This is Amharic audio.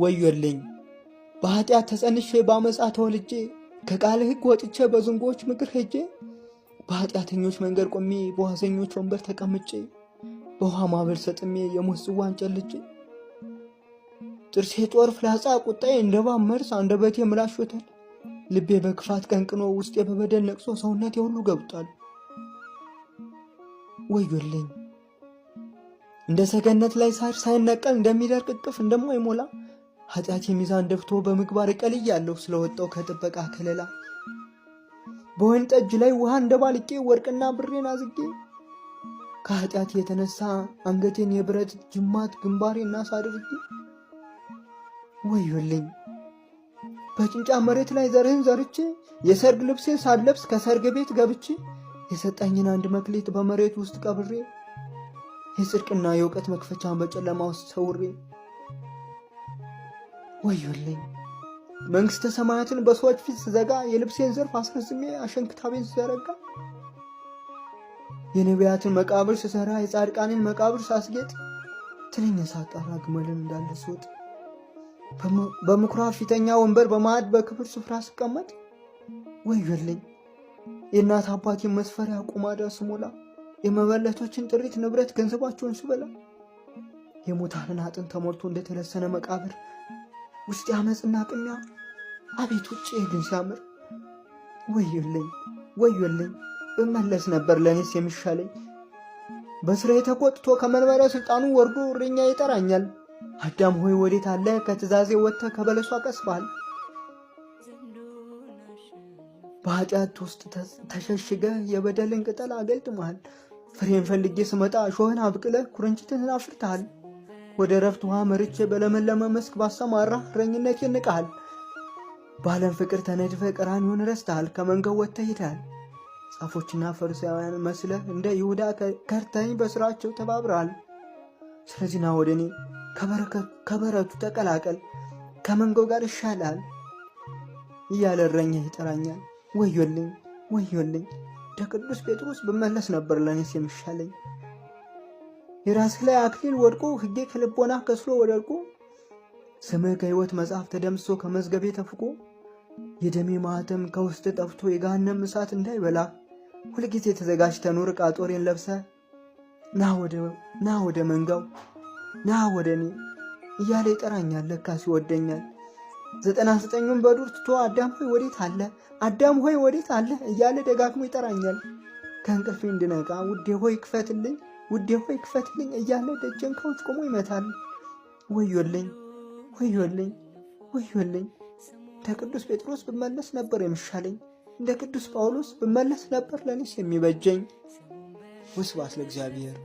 ወዮልኝ በኃጢአት ተጸንሼ በአመፃ ተወልጄ ከቃል ሕግ ወጥቼ በዝንጎች ምክር ሄጄ በኃጢአተኞች መንገድ ቆሜ በዋዘኞች ወንበር ተቀምጬ በውሃ ማዕበል ሰጥሜ የሞት ጽዋን ጨልጬ ጥርሴ ጦር ፍላጻ ቁጣዬ እንደ እባብ መርዝ አንደበቴ ምላሽ ወተል ልቤ በክፋት ቀንቅኖ ውስጤ በበደል ነቅሶ ሰውነቴ ሁሉ ገብቷል። ወዮልኝ እንደ ሰገነት ላይ ሳር ሳይነቀል እንደሚደርቅ እቅፍ እንደማይሞላ ኃጢአት የሚዛን ደፍቶ በምግባር ቀልያለሁ ስለወጣው ከጥበቃ ከለላ በወይን ጠጅ ላይ ውሃ እንደባልቄ ወርቅና ብሬን አዝጌ ከኃጢአት የተነሳ አንገቴን የብረት ጅማት ግንባሬና ሳድርጌ ወዮልኝ በጭንጫ መሬት ላይ ዘርህን ዘርቼ የሰርግ ልብሴን ሳለብስ ከሰርግ ቤት ገብቼ የሰጠኝን አንድ መክሊት በመሬት ውስጥ ቀብሬ የጽድቅና የእውቀት መክፈቻን በጨለማ ውስጥ ሰውሬ ወዮልኝ መንግሥተ ሰማያትን በሰዎች ፊት ስዘጋ የልብሴን ዘርፍ አስረዝሜ አሸንክታቤን ስዘረጋ የነቢያትን መቃብር ስሰራ የጻድቃንን መቃብር ሳስጌጥ ትንኝ ሳጣራ ግመልን እንዳለ ስወጥ በምኩራብ ፊተኛ ወንበር በማዕድ በክብር ስፍራ ስቀመጥ ወዮልኝ የእናት አባቴን መስፈሪያ ቁማዳ ስሞላ የመበለቶችን ጥሪት ንብረት ገንዘባቸውን ስበላ የሙታንን አጥንት ተሞልቶ እንደተለሰነ መቃብር ውስጥ ያመፅና ቅሚያ አቤት ውጭ ግን ሲያምር ወዮልኝ እመለስ ነበር ለኔስ የሚሻለኝ በስራዬ ተቆጥቶ ከመንበረ ስልጣኑ ወርዶ እረኛ ይጠራኛል አዳም ሆይ ወዴት አለ ከትእዛዜ ወጥተህ ከበለሷ ቀስፈሃል በኃጢአት ውስጥ ተሸሽገ የበደልን ቅጠል አገልጥመሃል ፍሬን ፈልጌ ስመጣ እሾህን አብቅለህ ኩርንችትን አፍርተሃል ወደ ረፍት ውሃ መርቼ በለመለመ መስክ ባሰማራ እረኝነቴን ንቀሃል ባለም ፍቅር ተነድፈ ቀራንዮን ረስተሃል ከመንገድ ወጥተህ ሄደሃል ጻፎችና ፈሪሳውያን መስለህ እንደ ይሁዳ ከርተኝ በስራቸው ተባብረሃል ስለዚህ ና ወደ እኔ ከበረቱ ተቀላቀል ከመንጋው ጋር ይሻላል እያለ እረኛ ይጠራኛል ወዮልኝ ቅዱስ ጴጥሮስ ብመለስ ነበር ለኔስ የሚሻለኝ የራስህ ላይ አክሊል ወድቆ ሕጌ ከልቦና ከስሎ ወደልቆ ስምህ ከሕይወት መጽሐፍ ተደምሶ ከመዝገቤ ተፍቆ የደሜ ማህተም ከውስጥ ጠፍቶ የገሃነም እሳት እንዳይበላ ሁልጊዜ ተዘጋጅተህ ኑር ዕቃ ጦሬን ለብሰ ና ወደ መንጋው ና ወደ እኔ እያለ ይጠራኛል ለካስ ይወደኛል 99ን በዱር ትቶ አዳም ሆይ ወዴት አለ እያለ ደጋግሞ ይጠራኛል ከእንቅልፌ እንድነቃ ውዴ ሆይ ክፈትልኝ እያለ ደጀን ከውጭ ቆሞ ይመታል ወዮልኝ እንደ ቅዱስ ጴጥሮስ ብመለስ ነበር የሚሻለኝ እንደ ቅዱስ ጳውሎስ ብመለስ ነበር ለኔስ የሚበጀኝ ወስብሐት ለእግዚአብሔር